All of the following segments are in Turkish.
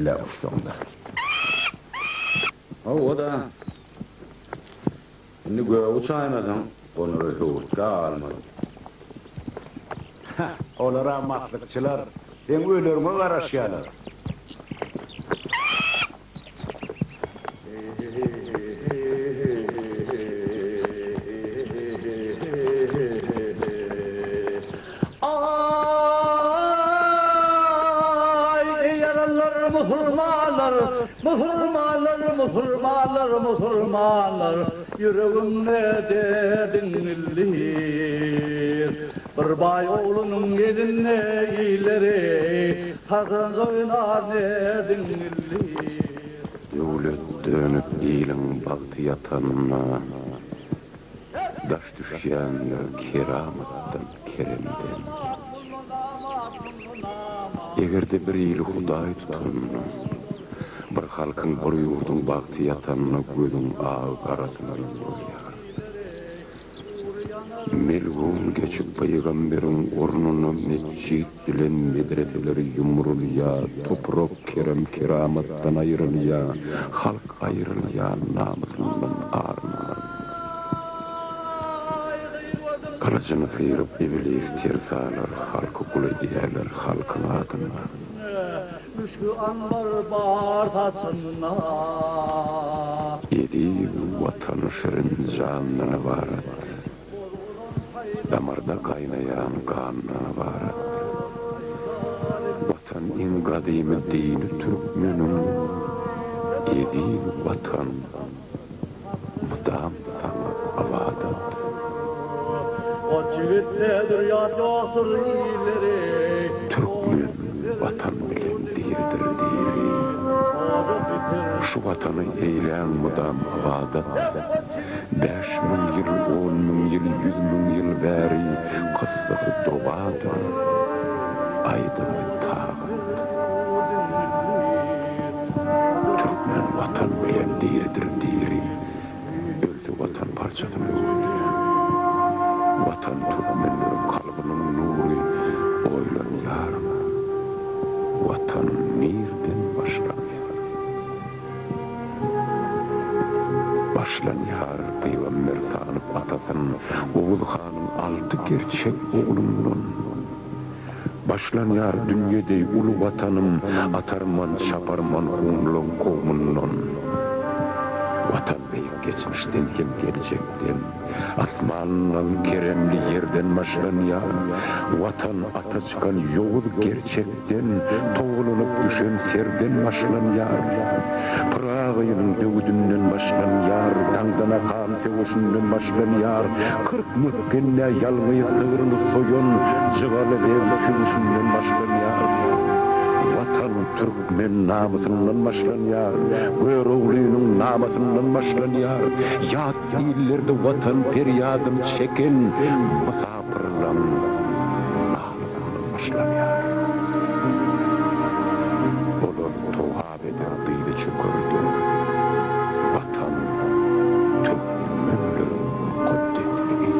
elle uçtuğunda. O da şimdi göğe uçaymadan onu rühûtka almadım. Olara matlıkçılar, sen ölürme garaşyalar. Muhurmalar, yüreğimde dinillir. Bir bay oğlunun eline ileri, takın oynar ne dinillir. Devlet dönüp ilin baktı yatanına, daş düşenler keramattan, keremden. Egerde bir iyili Hudaý tutanına, bir halkın bir yurdun baktı yatanına gözün ağı karasına yürüyor. Melgun geçip peygamberin ornunu mescid bilen medreseleri yumrulya, toprak kerem keramattan ayrılya, halk ayrılya, namusundan arınlar. Kılıcını sıyırıp iblis tersalar, halkı kul ediyorlar, halkın adına. Müşkü anlar bar taçınına. Yedi vatanı şirin canına varat. Damarda kaynayan kanına varat. Vatan in kadimi dini Türkmen'in. Yedi vatan mudam sana avadat. O civittedir yad yoktur ileri. Türkmen vatan bilen dirdir diri. Şu vatanı eyleyen mudam avadat. 5.000 yıl, 10.000 yıl, 100.000 yıl beri kıssası doğadır. Aydymy tağat. Turkmen vatan bilen diridir diri. Ölse vatan parçasını ölüyor. Vatan Turkmenlerin kalbinin nuri oylan yarına. Vatan nirden başlanıyor. Başlan yar peygamber sanıp atasın, Oğul Han'ın aldı gerçek oğlumdan. Başlan yar dünyede ulu vatanım, atarman çaparman hunlun kovmundan. Vatan beyik geçmişten kim gelecekten, asmanın keremli yerden başlan yar. Vatan ata çıkan yol gerçekten, toğulunup düşen serden başlan yar. Pırağıyının dövdünden başlan yar, dangdan akan tevoşundan başlan yar. 40 mükkenle yalmayı sığırını soyun, cıvalı dev kümüşünden başlan yar. Vatan Türkmen namusundan başlan yar, Göroğlu'nun namusundan başlan yar. Yat illerde vatan peryadım çeken, musafirlan namusundan başlan yar. Olur tuhab eder dıydı çökürdü, vatan Türkmenlerin kuddesini.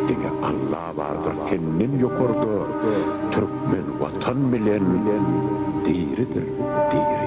Dine Allah vardır senin yokurdu, Türkmen vatan bilen diridir, diri.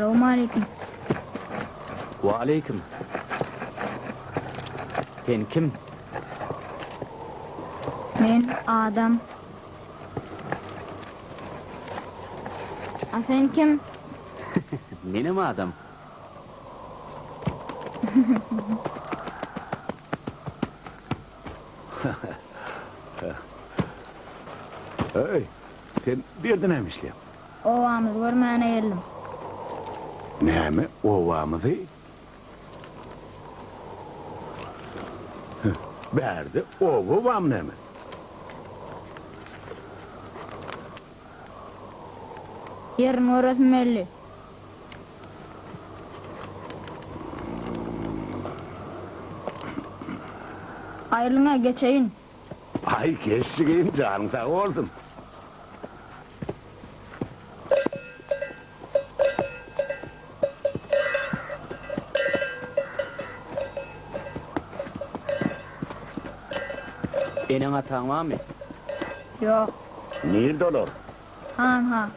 Assalamualaikum. Wa alaikum. Sen kim? Men adam. Sen kim? Menim adam. Hey, sen birden emişle. Ovamız görmäne geldim. Näme ovamyzy? Berdi, ovam näme? Yerini öğretmeli. Ayrılığına geçeyin. Ay geçsigeyim canın sağ olsun. Enin atan var mı? Yok. Nerede olur? Ha.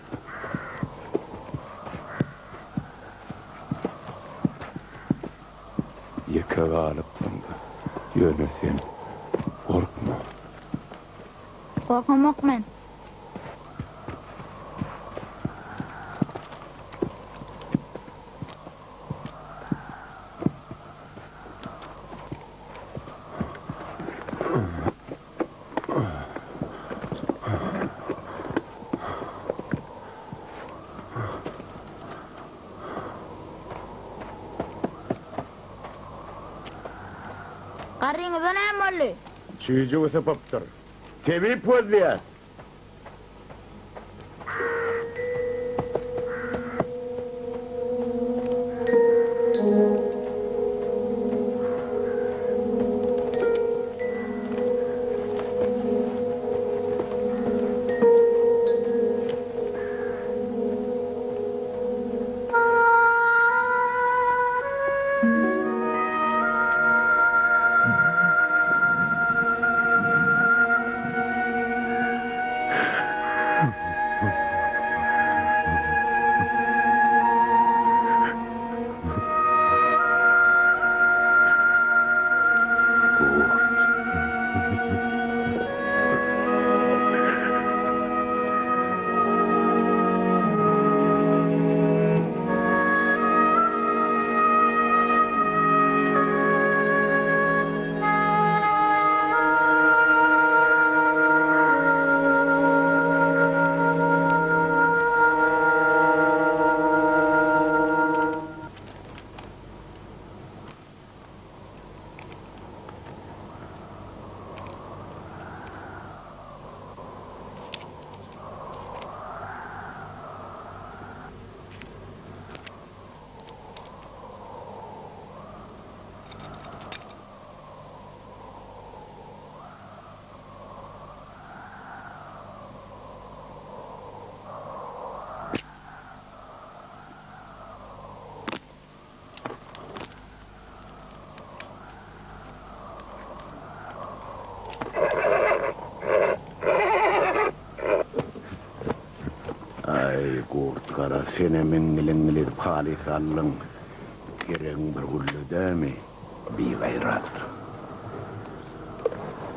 Yeke alıpsın da. Yöne sen korkma. Korkamak men. Qarryňyza näme boldy? Çüýjü ösepipdir. Tebip pozdiýar. Kara sene mingilingilir pali sallın. Giren bir hullu demi. Bir gayrat.